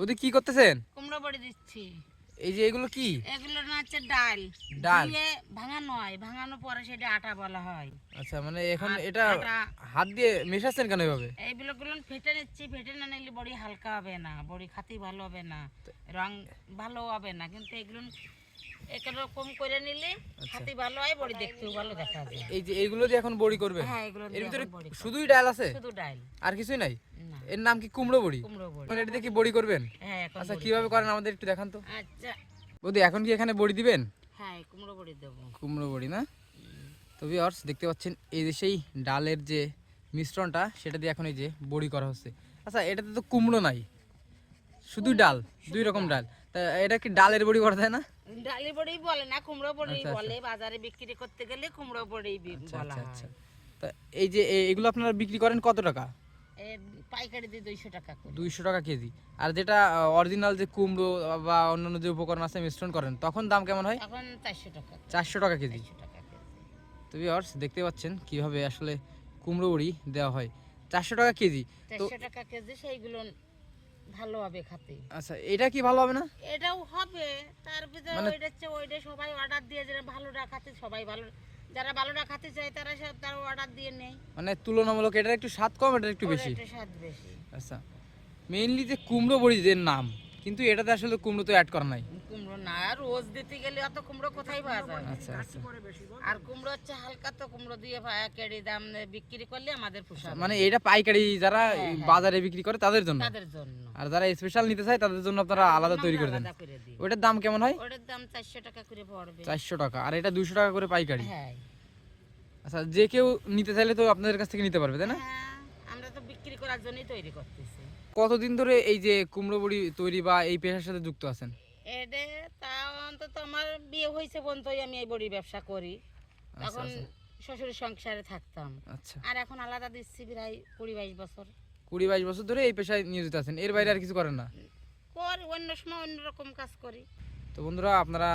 ওদি কি করতেছেন? কুমড়ো বড়ি দিচ্ছি। এই যে এগুলো কি? এগুলো না হচ্ছে ডাল। ডাল দিয়ে ভাঙানো হয়, ভাঙানোর পরে সেটা আটা বলা হয়। আচ্ছা, মানে এখন আর এটা আটা হাত দিয়ে মেশাচ্ছেন কেন এভাবে? এইগুলো ফেটে নিচ্ছি, ফেটে না নিলে বড়ি হালকা হবে না, বড়ি খাতে ভালো হবে না, রং ভালো হবে না। কিন্তু এগুলো একরকম করে নিলে আচ্ছা, খাতে ভালো হয়, বড়ি দেখতেও ভালো দেখা যায়। এই যে এইগুলো দিয়ে এখন বড়ি করবেন? হ্যাঁ, এগুলো এর দিয়ে ভিতরে এখন বড়ি করব। শুধুই ডাল আছে? শুধু ডাল, আর কিছুই নাই? না। এর নাম কি কুমড়ো বড়ি? কুমড়ো বড়ি। মানে এটা দিয়ে কি বড়ি করবেন? হ্যাঁ, এখন আচ্ছা, বড়ি কিভাবে করব। করেন আমাদের একটু দেখান তো। আচ্ছা, বৌদি এখন কি এখানে বড়ি দিবেন? হ্যাঁ, কুমড়ো বড়ি দেবো। কুমড়ো বড়ি না? তো ভিউয়ার্স দেখতে পাচ্ছেন এই যে সেই ডালের যে মিশ্রণটা সেটা দিয়ে এখন এই যে বড়ি করা হচ্ছে। আচ্ছা, এটাতে তো কুমড়ো নাই, শুধু ডাল, দুই রকম ডাল। তা এটা কি ডালের বড়ি করা যায় না? ডালি বড়ি বলে না, কুমড়ো বড়ি আচ্ছা, বলে। বাজারে বিক্রি করতে গেলে কুমড়ো বড়ি আচ্ছা বলা আচ্ছা হয়। আচ্ছা। তা এই যে এগুলো আপনারা বিক্রি করেন কত টাকা? এ পাইকারি দিয়ে 200 টাকা করে। 200 টাকা কেজি। আর যেটা অরিজিনাল যে কুমড়ো বা অন্যান্য যে উপকরণ আছে মিশ্রণ করেন তখন দাম কেমন হয়? এখন 400 টাকা। 400 টাকা কেজি। 400 টাকা কেজি। তো ভিউয়ার্স দেখতে পাচ্ছেন কিভাবে আসলে কুমড়ো বড়ি দেওয়া হয়, 400 টাকা কেজি। তো 400 টাকা কেজি, সেইগুলো ভালো হবে খাতে। আচ্ছা, এটা কি ভালো হবে না? এটাও হবে, তার ভিতরে মানে ওইটা সবাই অর্ডার দিয়ে, যারা ভালোটা খাতে, সবাই ভালো, যারা ভালোটা খেতে চায় তারা সব তার অর্ডার দিয়ে নেয়। মানে তুলনামূলক এটার একটু স্বাদ কম, এটার একটু ওর বেশি। একটু স্বাদ বেশি। আচ্ছা, মেইনলি যে কুমড়ো বড়ি যে নাম, কিন্তু এটাতে আসলে কুমড়ো তো অ্যাড করা নাই। কুমড়ো না, রোজ দিতে গেলে অত কুমড়ো কোথায় পাওয়া যাবে? আচ্ছা আচ্ছা। আর কুমড়ো হচ্ছে হালকা, তো কুমড়ো দিয়ে কেড়ে দাম বিক্রি করলে আমাদের পোষাবে। মানে এটা পাইকারি যারা হ্যাঁ, হ্যাঁ। বাজারে বিক্রি করে তাদের জন্য, তাদের জন্য। আর যারা স্পেশাল নিতে চায় তাদের জন্য আপনারা আলাদা তৈরি করে দেন। আলাদা করে দিই। ওটার দাম কেমন হয়? ওটার দাম 400 টাকা করে পড়বে। 400 টাকা। আর এটা 200 টাকা করে পাইকারি। হ্যাঁ। আচ্ছা, যে কেউ নিতে চাইলে তো আপনাদের কাছ থেকে নিতে পারবে, তাই না? হ্যাঁ, আমরা তো বিক্রি করার জন্যই তৈরি করতেছি। কতদিন ধরে এই যে কুমড়ো বড়ি তৈরি বা এই পেশার সাথে যুক্ত আছেন? এটা তাও অন্তত আমার বিয়ে হয়েছে পর্যন্তই আমি এই বড়ির ব্যবসা করি। আচ্ছা তখন আচ্ছা শ্বশুরের সংসারে থাকতাম। আচ্ছা। আর এখন আলাদা দিচ্ছি প্রায় 20-22 বছর। 20-22 বছর ধরে এই পেশায় নিয়োজিত আছেন, এর বাইরে আর কিছু করেন না? করি, অন্য সময় অন্যরকম কাজ করি। তো বন্ধুরা, আপনারা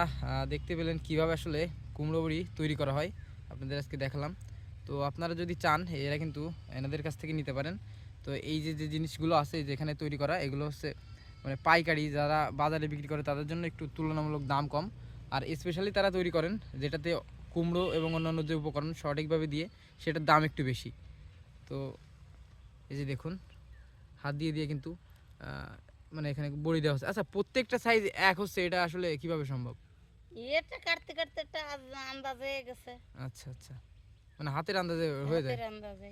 দেখতে পেলেন কিভাবে আসলে কুমড়ো বড়ি তৈরি করা হয়, আপনাদের আজকে দেখালাম। তো আপনারা যদি চান এরা কিন্তু এনাদের কাছ থেকে নিতে পারেন। তো এই যে যে জিনিসগুলো আছে যেখানে তৈরি করা, এগুলো হচ্ছে মানে পাইকারি, যারা বাজারে বিক্রি করে তাদের জন্য একটু তুলনামূলক দাম কম। আর স্পেশালি তারা তৈরি করেন যেটাতে কুমড়ো এবং অন্যান্য যে উপকরণ সঠিকভাবে দিয়ে সেটার দাম একটু বেশি। তো এই যে দেখুন, হাত দিয়ে দিয়ে কিন্তু মানে এখানে বড়ি দেওয়া হচ্ছে। আচ্ছা, প্রত্যেকটা সাইজ এক হচ্ছে, এটা আসলে কিভাবে সম্ভব? এটা কাটতে কাটতে একটা আন্দাজ হয়ে গেছে। আচ্ছা আচ্ছা, মানে হাতের আন্দাজে হয়ে যায়। হাতের আন্দাজে।